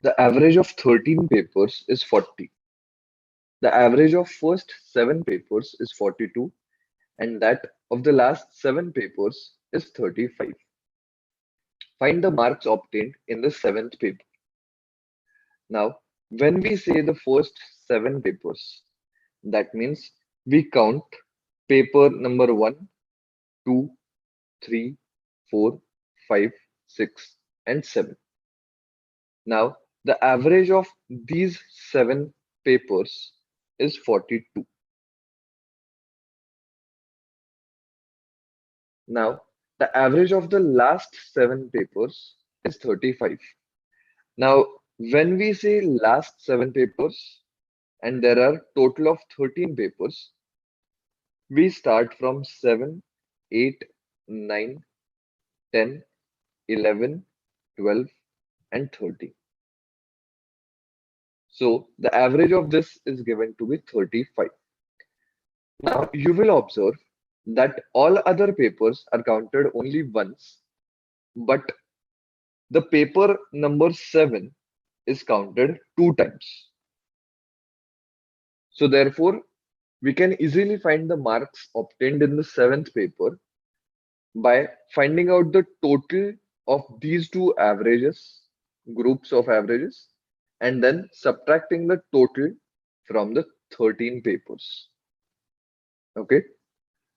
The average of 13 papers is 40. The average of first 7 papers is 42, and that of the last 7 papers is 35. Find the marks obtained in the seventh paper. Now, when we say the first 7 papers, that means we count paper number 1, 2, 3, 4, 5, 6, and 7. Now, the average of these 7 papers is 42. Now, the average of the last 7 papers is 35. Now, when we say last 7 papers and there are total of 13 papers, we start from 7, 8, 9, 10, 11, 12, and 13. So the average of this is given to be 35. Now you will observe that all other papers are counted only once, but the paper number 7 is counted 2 times. So therefore, we can easily find the marks obtained in the 7th paper by finding out the total of these two averages, groups of averages, and then subtracting the total from the 13 papers. Okay.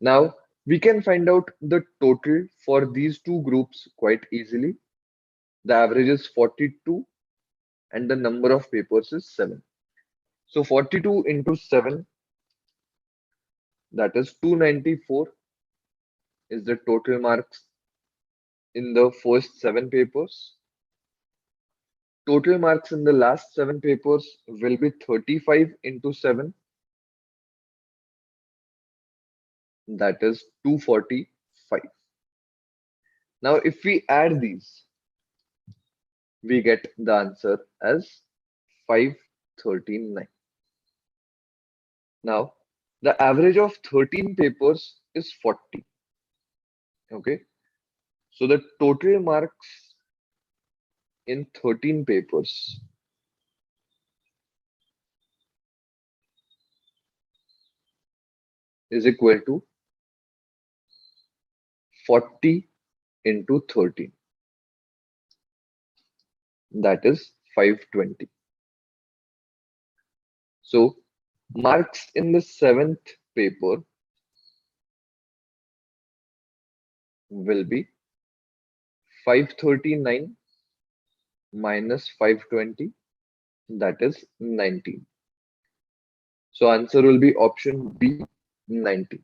Now we can find out the total for these two groups quite easily. The average is 42 and the number of papers is 7. So 42 into 7, that is 294, is the total marks in the first 7 papers. Total marks in the last 7 papers will be 35 into 7, that is 245. Now if we add these, we get the answer as 539. Now the average of 13 papers is 40. Okay, so the total marks in 13 papers is equal to 40 into 13, that is 520. So marks in the 7th paper will be 539 minus 520, that is 19. So answer will be option B, 19.